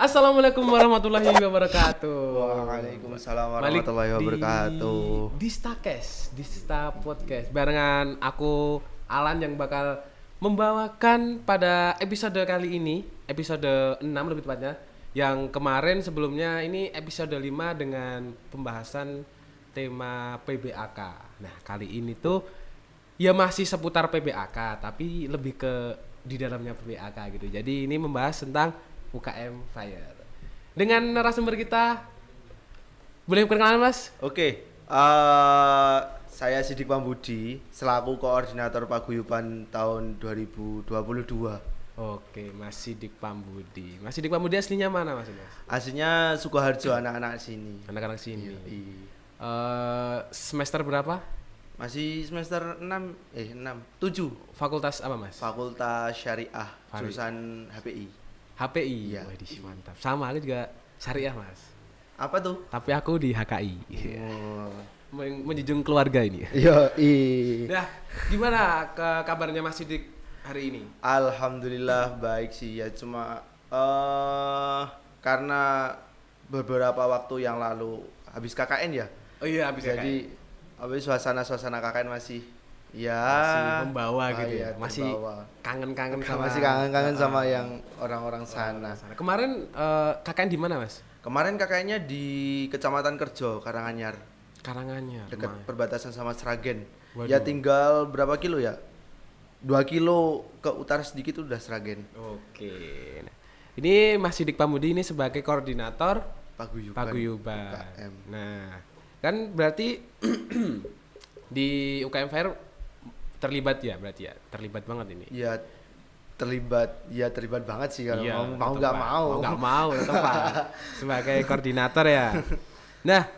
Assalamualaikum warahmatullahi wabarakatuh. Waalaikumsalam Balik warahmatullahi wabarakatuh. di Dista Podcast barengan aku Alan yang bakal membawakan pada episode kali ini, episode 6 lebih tepatnya. Yang kemarin sebelumnya ini episode 5 dengan pembahasan tema PBAK. Nah, kali ini tuh ya masih seputar PBAK tapi lebih ke di dalamnya PBAK gitu. Jadi ini membahas tentang UKM Fire. Dengan narasumber kita, boleh perkenalan Mas? Oke, saya Sidik Pambudi selaku koordinator paguyuban tahun 2022. Oke, Mas Sidik Pambudi. Mas Sidik Pambudi aslinya mana Mas? Aslinya Sukoharjo, anak-anak sini. Anak-anak sini. Iya. Semester berapa? Masih semester 7. Fakultas apa Mas? Fakultas Syariah, jurusan HPI. HPI. Iya. Waduh, mantap. Sama aku juga syariah Mas. Apa tuh? Tapi aku di HKI. Oh. Menjunjung keluarga ini. Yo, Nah, gimana kabarnya Mas Sidik hari ini? Alhamdulillah baik sih ya, cuma karena beberapa waktu yang lalu habis KKN ya. Oh iya, habis Jadi habis suasana KKN masih membawa gitu ya. iya, Masih terbawa. kangen-kangen sama Masih kangen-kangen sama yang orang-orang sana. Kemarin KKN di mana Mas? Kemarin KKN-nya di Kecamatan Kerjo, Karanganyar, Karanganyar. dekat perbatasan sama Sragen. Waduh. Ya tinggal berapa kilo ya? 2 kilo ke utara sedikit udah Sragen. Oke. Nah, ini Mas Sidik Pambudi ini sebagai koordinator Paguyuban. UKM. Nah, kan berarti di UKM Fair terlibat ya berarti ya? Terlibat banget ini. Ya terlibat banget sih kalau Iya, mau nggak mau. Mau nggak mau tetap Pak. Sebagai koordinator ya. Nah,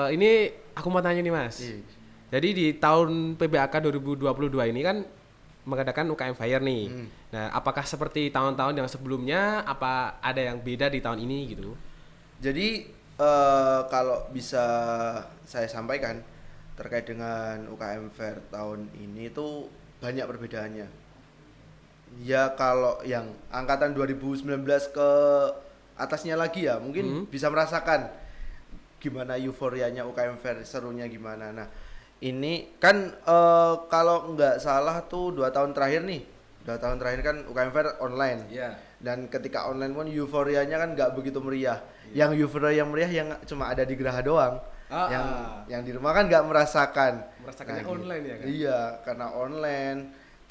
ini aku mau tanya nih Mas. Iya. Jadi di tahun PBAK 2022 ini kan mengadakan UKM Fire nih. Nah, apakah seperti tahun-tahun yang sebelumnya? Apa ada yang beda di tahun ini gitu? Jadi kalau bisa saya sampaikan terkait dengan UKM Fair tahun ini tuh banyak perbedaannya. Ya kalau yang angkatan 2019 ke atasnya lagi ya mungkin bisa merasakan gimana euforianya UKM Fair, serunya gimana. Nah ini kan kalau nggak salah tuh 2 tahun terakhir kan UKM Fair online. Iya. Dan ketika online pun euforianya kan nggak begitu meriah. Yang euforia yang meriah yang cuma ada di Geraha doang. Yang di rumah kan nggak merasakan. Merasakannya online ya kan? Iya, karena online.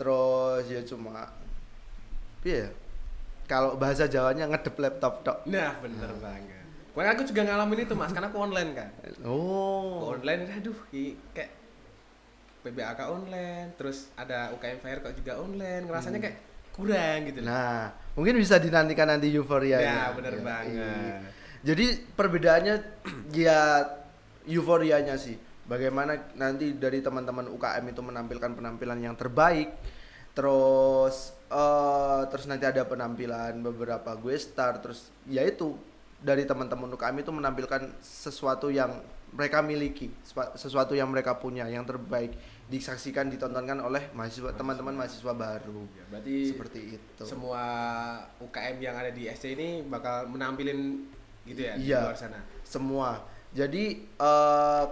Terus ya cuma kalau bahasa Jawanya ngedep laptop tok. Nah, bener banget. Pokoknya aku juga ngalamin itu Mas, karena aku online kan. Oh. Online, aduh, kayak PBAK online, terus ada UKM Fair kok juga online, ngerasanya kayak kurang gitu. Nah, mungkin bisa dinantikan nanti euforianya. Ya, bener banget. Jadi perbedaannya ya euforianya sih. Bagaimana nanti dari teman-teman UKM itu menampilkan penampilan yang terbaik. Terus nanti ada penampilan beberapa gue star, terus yaitu dari teman-teman UKM itu menampilkan sesuatu yang mereka miliki, sesuatu yang mereka punya yang terbaik, disaksikan, ditontonkan oleh teman-teman mahasiswa baru. Ya, berarti seperti itu. Semua UKM yang ada di SC ini bakal menampilin gitu ya Iya, di luar sana. semua. Jadi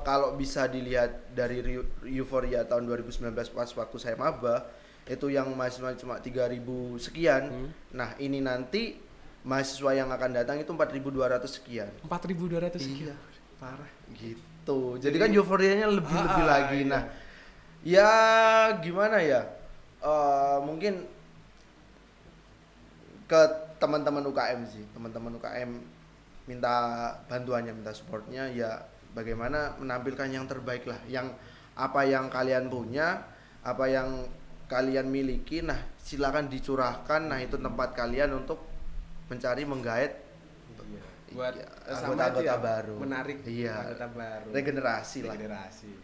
kalau bisa dilihat dari euforia tahun 2019 pas waktu saya maba, itu yang mahasiswa cuma 3.000 sekian. Nah, ini nanti mahasiswa yang akan datang itu 4.200 sekian. 4.200 sekian. Iya. Parah. Gitu. Jadi kan euforianya lebih lagi. Iya. Nah, ya gimana ya? Mungkin ke teman-teman UKM sih. Teman-teman UKM minta bantuannya, minta supportnya, ya bagaimana menampilkan yang terbaik lah. Yang apa yang kalian punya, apa yang kalian miliki, nah silakan dicurahkan. Nah itu tempat kalian untuk mencari, menggait Buat anggota-anggota baru, menarik anggota baru, regenerasi.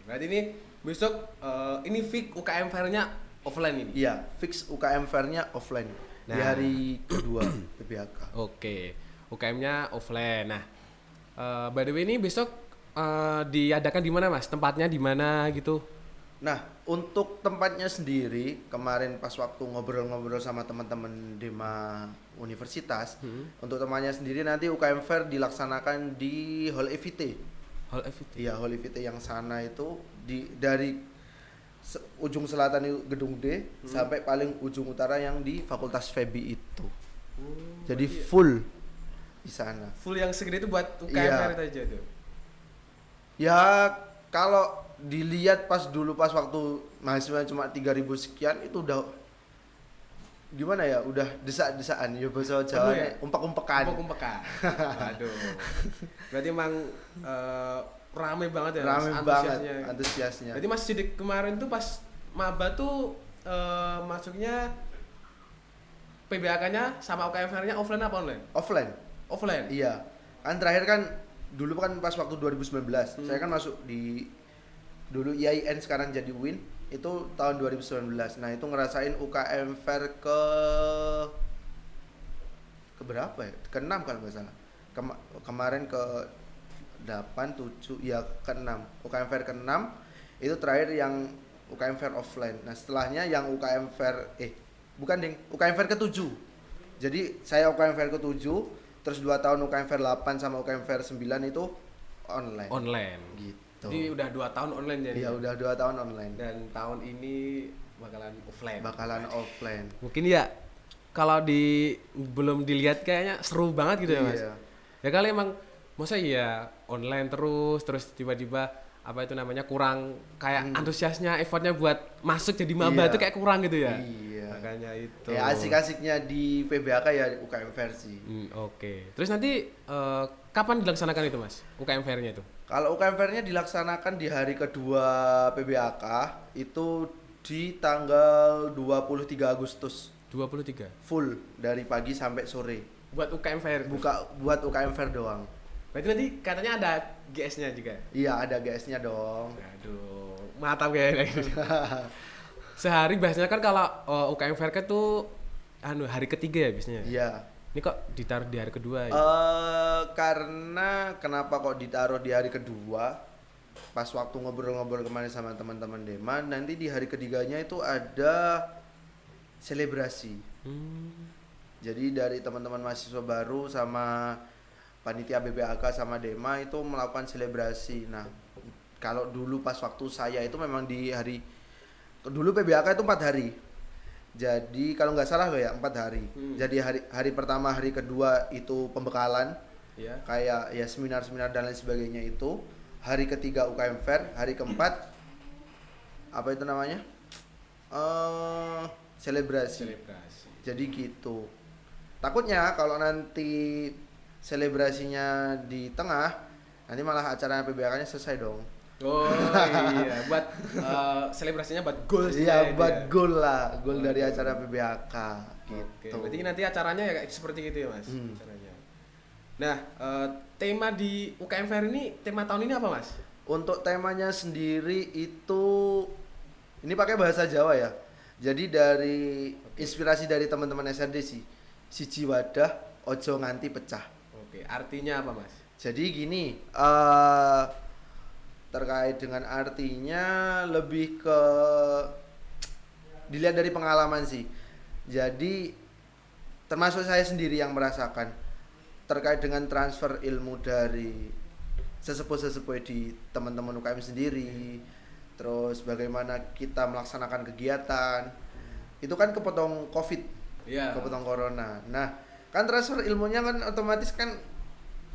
Berarti ini besok ini fix UKM Fair-nya offline ini. Iya, fix UKM Fair-nya offline di hari kedua PBAK. Oke, UKM-nya offline. Nah, by the way ini besok diadakan di mana Mas? Tempatnya di mana gitu? Nah, untuk tempatnya sendiri, kemarin pas waktu ngobrol-ngobrol sama teman-teman Dema Universitas, untuk tempatnya sendiri nanti UKM Fair dilaksanakan di Hall EVT. Hall FIT. Iya, Hall EVT yang sana itu dari ujung selatan itu gedung D sampai paling ujung utara yang di Fakultas FEBI itu. Jadi full di sana. Full yang segede itu buat UKM Iya. Fair itu aja tuh. Ya kalau dilihat pas waktu mahasiswa cuma 3.000 sekian itu udah gimana ya, udah desak-desakan ya bahasa Jawa ya? umpak-umpakan. Umpek-umpekan. Waduh. Berarti emang rame banget ya Rame Mas, banget antusiasnya. antusiasnya. Berarti Mas Sidik kemarin tuh pas maba tuh masuknya PBAK-nya sama UKM Fair-nya offline apa online? Offline. Offline. Iya. Kan terakhir kan dulu kan pas waktu 2019. Saya kan masuk di dulu IAIN sekarang jadi UIN itu tahun 2019. Nah, itu ngerasain UKM Fair ke berapa ya? Ke-6 kalau nggak salah. Kemarin ke 8, 7, ya ke-6. UKM Fair ke-6 itu terakhir yang UKM Fair offline. Nah, setelahnya yang UKM Fair bukan ding, UKM Fair ke-7. Jadi saya UKM Fair ke-7, terus 2 tahun UKM Fair 8 sama UKM Fair 9 itu online. Online. Gitu. Jadi udah 2 tahun online jadi. Iya, udah 2 tahun online. Dan tahun ini bakalan offline. Bakalan offline. Mungkin ya kalau belum dilihat kayaknya seru banget gitu ya Mas. Iya. Ya kali emang masa ya online terus tiba-tiba apa itu namanya kurang kayak antusiasnya effortnya buat masuk jadi maba Iya. itu kayak kurang gitu ya. Iya. Makanya itu. Ya asik-asiknya di PBAK ya UKM versi. Oke. Terus nanti kapan dilaksanakan itu Mas? UKM Fair-nya itu? Kalau UKM Fair-nya dilaksanakan di hari kedua PBAK itu di tanggal 23 Agustus. 23. Full dari pagi sampai sore. Buat UKM Fair. Buat UKM Fair doang. Berarti nanti katanya ada GS-nya juga. Iya, ada GS-nya dong. Aduh, mantap kayaknya. Sehari biasanya kan kalau UKM Fair kan tuh hari ketiga ya biasanya. Iya. Ini kok ditaruh di hari kedua ya? Karena kenapa kok ditaruh di hari kedua? Pas waktu ngobrol-ngobrol kemarin sama teman-teman Dema, nanti di hari ketiganya itu ada selebrasi. Jadi dari teman-teman mahasiswa baru sama panitia BBAK sama Dema itu melakukan selebrasi. Nah, kalau dulu pas waktu saya itu memang di hari dulu PBAK itu 4 hari. Jadi kalau nggak salah loh ya 4 hari. Jadi hari pertama, hari kedua itu pembekalan, Iya. kayak ya seminar-seminar dan lain sebagainya itu. Hari ketiga UKM Fair, hari keempat apa itu namanya? Selebrasi. Jadi gitu. Takutnya kalau nanti selebrasinya di tengah, nanti malah acara PBAK-nya selesai dong. Oh iya, buat selebrasinya buat goal sih Iya, ya, itu buat ya. goal lah, goal dari acara PBAK Oke, gitu. berarti nanti acaranya ya kayak seperti itu ya Mas? Acaranya. Nah, tema di UKM Fair ini, tema tahun ini apa Mas? Untuk temanya sendiri itu ini pakai bahasa Jawa ya. Jadi dari inspirasi dari teman-teman SRD sih. Siji wadah, ojo nganti pecah. Oke, artinya apa Mas? Jadi gini, terkait dengan artinya lebih ke dilihat dari pengalaman sih. Jadi termasuk saya sendiri yang merasakan terkait dengan transfer ilmu dari sesepuh-sesepuh di teman-teman UKM sendiri, terus bagaimana kita melaksanakan kegiatan, itu kan kepotong COVID, kepotong corona. Nah, kan transfer ilmunya kan otomatis kan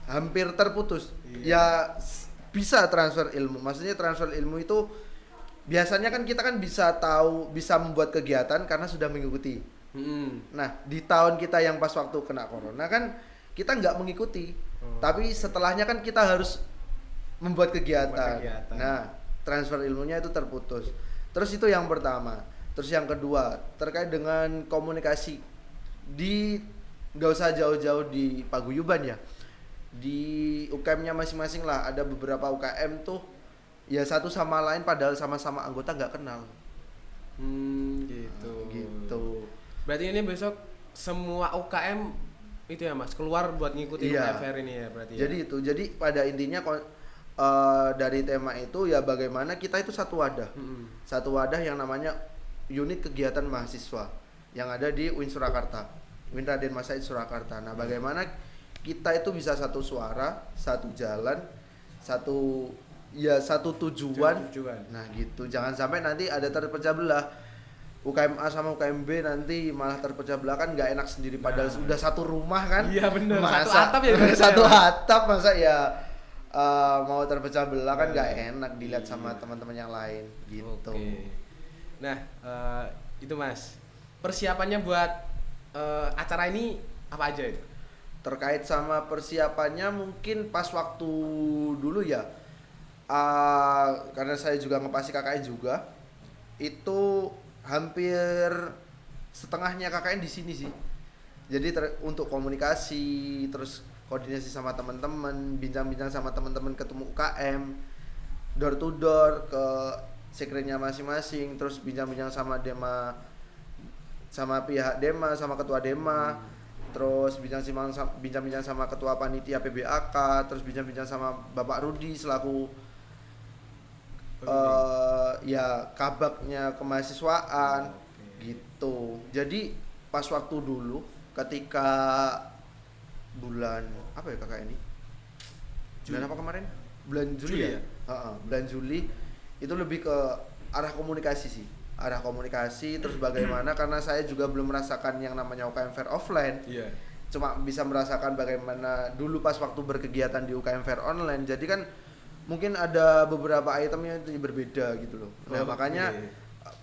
hampir terputus. Ya bisa transfer ilmu, maksudnya transfer ilmu itu biasanya kan kita kan bisa membuat kegiatan karena sudah mengikuti. Nah, di tahun kita yang pas waktu kena corona kan kita nggak mengikuti, tapi setelahnya kan kita harus membuat kegiatan. Nah, transfer ilmunya itu terputus. Terus itu yang pertama. Terus yang kedua terkait dengan komunikasi nggak usah jauh-jauh di paguyuban ya. Di UKM-nya masing-masing lah, ada beberapa UKM tuh ya satu sama lain padahal sama-sama anggota nggak kenal. Gitu. Berarti ini besok semua UKM itu ya Mas keluar buat ngikutin UKM Fair ini ya berarti. Jadi itu. Jadi pada intinya dari tema itu ya bagaimana kita itu satu wadah. Satu wadah yang namanya unit kegiatan mahasiswa yang ada di UIN Surakarta. UIN Raden Mas Said Surakarta. Nah, bagaimana kita itu bisa satu suara, satu jalan, satu tujuan. Nah, gitu. Jangan sampai nanti ada terpecah belah. UKM A sama UKM B nanti malah terpecah belah, kan nggak enak sendiri padahal sudah satu rumah kan. Iya benar. Satu Masa atap ya. satu atap masa ya mau terpecah belah kan nggak enak dilihat sama teman-teman yang lain gitu. Oke. Nah, itu Mas. Persiapannya buat acara ini apa aja itu? Terkait sama persiapannya mungkin pas waktu dulu ya, karena saya juga ngepasi KKN juga, itu hampir setengahnya KKN di sini sih. Jadi untuk komunikasi, terus koordinasi sama teman-teman, bincang-bincang sama teman-teman, ketemu UKM, door to door ke sekretnya masing-masing, terus bincang-bincang sama Dema, sama pihak Dema, sama ketua Dema, terus bincang-bincang sama ketua panitia PBAK, terus bincang-bincang sama Bapak Rudi selaku ya kabaknya kemahasiswaan gitu. Jadi pas waktu dulu ketika bulan apa ya kakak ini? Bulan apa kemarin? Bulan Juli ya? Bulan Juli itu lebih ke arah komunikasi sih. Arah komunikasi, terus bagaimana karena saya juga belum merasakan yang namanya UKM Fair offline. Cuma bisa merasakan bagaimana dulu pas waktu berkegiatan di UKM Fair online. Jadi kan mungkin ada beberapa itemnya itu berbeda gitu loh. Nah, makanya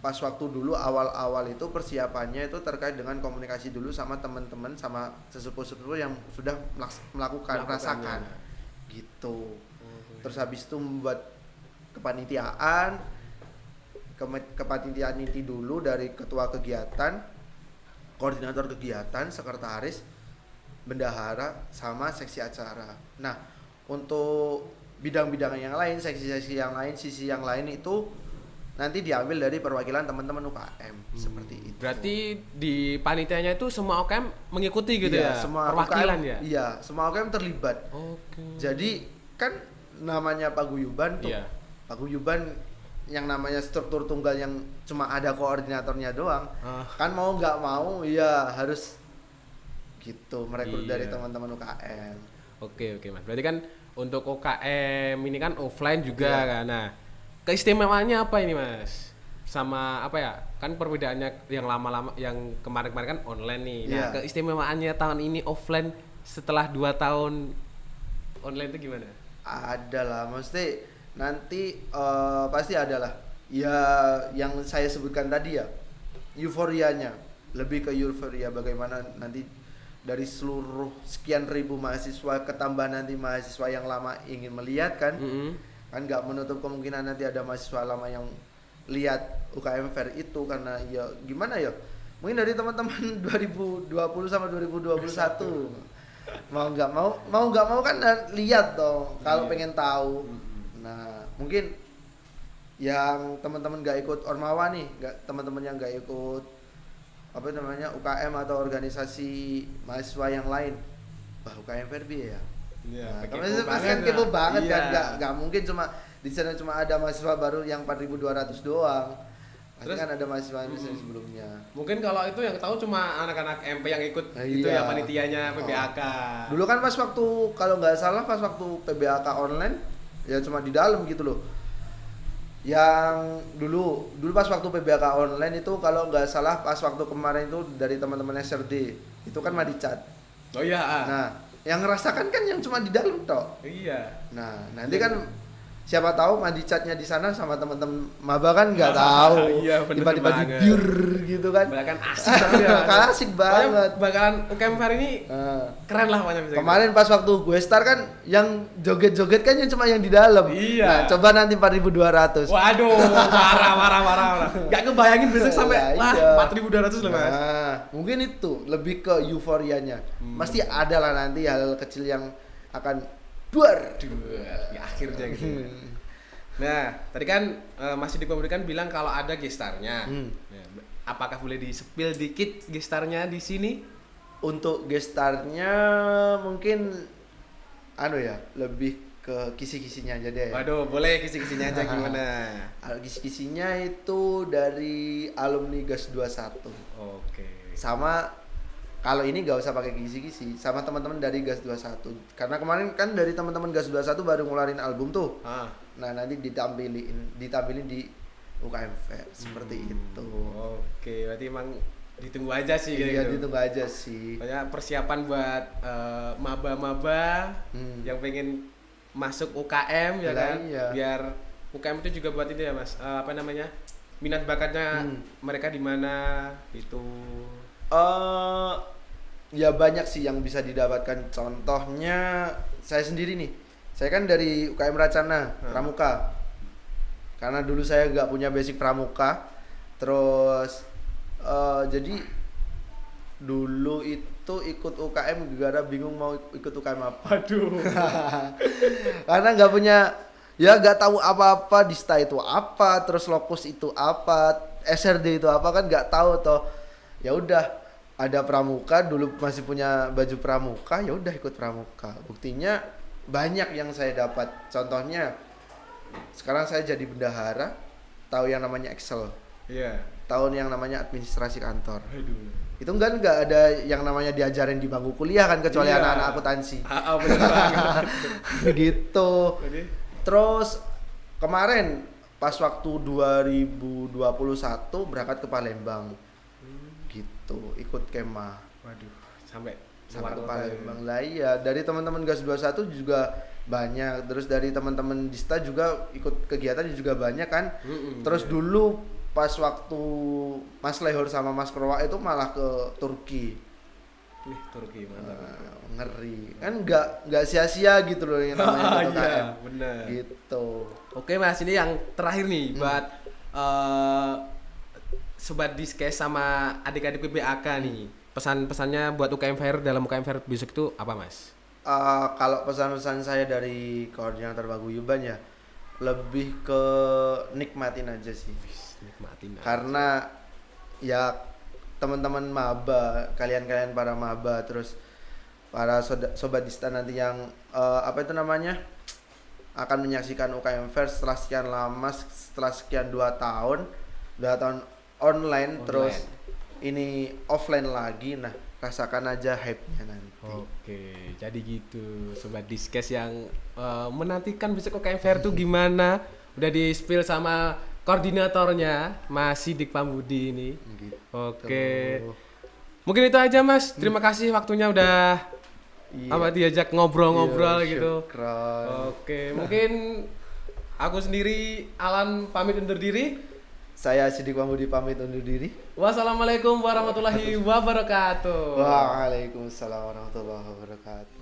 pas waktu dulu awal-awal itu persiapannya itu terkait dengan komunikasi dulu sama teman-teman, sama sesepuh-sesepuh yang sudah melakukan merasakan gitu. Terus habis itu membuat kepanitiaan inti dulu dari ketua kegiatan, koordinator kegiatan, sekretaris, bendahara, sama seksi acara. Nah, untuk bidang-bidang yang lain, seksi-seksi yang lain, sisi yang lain itu nanti diambil dari perwakilan teman-teman UKM seperti itu. Berarti di panitianya itu semua UKM mengikuti gitu ya? Semua perwakilan UKM, ya? Iya, semua UKM terlibat. Jadi kan namanya paguyuban tuh. Paguyuban yang namanya struktur tunggal yang cuma ada koordinatornya doang. Kan mau nggak mau ya harus gitu merekrut dari teman-teman UKM. Oke Mas. Berarti kan untuk UKM ini kan offline juga kan. Nah, keistimewaannya apa ini Mas? Sama apa ya? Kan perbedaannya yang lama-lama, yang kemarin-kemarin kan online nih. Nah, keistimewaannya tahun ini offline setelah 2 tahun online itu gimana? Ada lah, mesti nanti pasti ada lah. Ya yang saya sebutkan tadi ya, euforianya, lebih ke euforia bagaimana nanti dari seluruh sekian ribu mahasiswa ketambah nanti mahasiswa yang lama ingin melihat kan. Kan nggak menutup kemungkinan nanti ada mahasiswa lama yang lihat UKM Fair itu, karena ya gimana ya, mungkin dari teman-teman 2020 sama 2021 mau nggak mau kan lihat dong kalau pengen tahu. Nah, mungkin yang teman-teman nggak ikut Ormawa nih, teman-teman yang nggak ikut apa namanya UKM atau organisasi mahasiswa yang lain, UKM Fair ya. Nah, kan kepo banget kan, nggak mungkin cuma di sana cuma ada mahasiswa baru yang 4.200 doang. Pasti kan ada mahasiswa sebelumnya. Mungkin kalau itu yang tahu cuma anak-anak MP yang ikut itu ya panitianya PBAK. Dulu kan pas waktu kalau nggak salah pas waktu PBAK online ya cuma di dalam gitu loh. Yang dulu pas waktu PBAK online itu kalau nggak salah pas waktu kemarin itu dari teman-teman SRD itu kan Madicat. Oh iya. Nah, yang ngerasakan kan yang cuma di dalam toh. Iya. Nah, nanti kan siapa tahu Madicatnya di sana sama teman-teman maba kan nggak tahu. Iya, tiba-tiba di biur gitu kan. Bahkan asik ya. Asik banget. Bakalan UKM Fair ini keren lah pokoknya. Kemarin pas waktu gue start kan yang joget-joget kan yang cuma yang di dalam. Iya. Nah, coba nanti 4.200. Waduh, marah. Gak kebayangin besok sampai 4.200 loh Mas. Nah, mungkin itu lebih ke euforianya. Pasti ada lah nanti hal kecil yang akan ya akhirnya gitu. Nah, tadi kan Mas Sidik memberikan bilang kalau ada gestarnya. Apakah boleh di-spill dikit gestarnya di sini? Untuk gestarnya mungkin lebih ke kisi-kisinya aja deh. Waduh, boleh kisi-kisinya aja gimana? Kisi-kisinya itu dari alumni GAS 21. Oke. Sama kalau ini nggak usah pakai kisi-kisi, sama teman-teman dari GAS 21. Karena kemarin kan dari teman-teman GAS 21 baru ngeluarin album tuh. Ah. Nah, nanti ditampilin di UKM Fair seperti itu. Oke, berarti emang ditunggu aja sih Iya, gitu. ditunggu aja sih. Banyak persiapan buat maba-maba yang pengen masuk UKM ya Lah, kan, iya. biar UKM itu juga buat itu ya mas, apa namanya, minat bakatnya mereka di mana gitu. Ya banyak sih yang bisa didapatkan. Contohnya saya sendiri nih. Saya kan dari UKM Racana, Pramuka. Karena dulu saya nggak punya basic Pramuka. Terus jadi dulu itu ikut UKM gara bingung mau ikut UKM apa. Aduh. Karena nggak punya, ya nggak tahu apa-apa, Dista itu apa, terus Lokus itu apa, SRD itu apa, kan nggak tahu toh. Ya udah, ada Pramuka, dulu masih punya baju Pramuka, ya udah ikut Pramuka. Buktinya banyak yang saya dapat. Contohnya sekarang saya jadi bendahara, tahu yang namanya Excel. Iya. Tahun yang namanya administrasi kantor. Aduh. Itu kan nggak ada yang namanya diajarin di bangku kuliah kan, kecuali Iya. anak-anak akuntansi. Bener banget. Gitu. Jadi, Terus kemarin pas waktu 2021 berangkat ke Palembang. Gitu, ikut kemah. waduh, sampai Sampai ke luar kota Palembang lah, iya. Dari teman-teman GAS 21 juga banyak. Terus dari teman-teman Dista juga ikut kegiatan juga banyak kan. Terus iya. dulu pas waktu Mas Lehor sama Mas Kroa itu malah ke Turki. Nih, Turki mantap. Ngeri. Kan nggak sia-sia gitu loh yang namanya Iya, UKM. bener. Gitu. Oke mas, ini yang terakhir nih buat sobat Diskes sama adik-adik PBAK nih. Pesan-pesannya buat UKM Fair dalam UKM Fair besok itu apa mas? Kalau pesan-pesan saya dari koordinator Paguyuban ya, lebih ke nikmatin aja sih. Nikmatin aja. Karena ya teman-teman maba, kalian-kalian para maba, terus para sobat Dista nanti yang apa itu namanya, akan menyaksikan UKM Fair setelah sekian lama, setelah sekian 2 tahun online, terus ini offline lagi. Nah, rasakan aja hype-nya nanti. Oke, jadi gitu sobat Diskes yang menantikan besok UKM Fair tuh gimana? Udah di-spill sama koordinatornya Mas Sidik Pambudi ini. Gitu. Oke. Mungkin itu aja Mas. Terima kasih waktunya udah diajak ngobrol-ngobrol Iya, gitu. syukran. Oke, mungkin aku sendiri Alan pamit undur diri. Saya Sidik Pambudi pamit undur diri. Wassalamualaikum warahmatullahi wabarakatuh. Waalaikumsalam warahmatullahi wabarakatuh.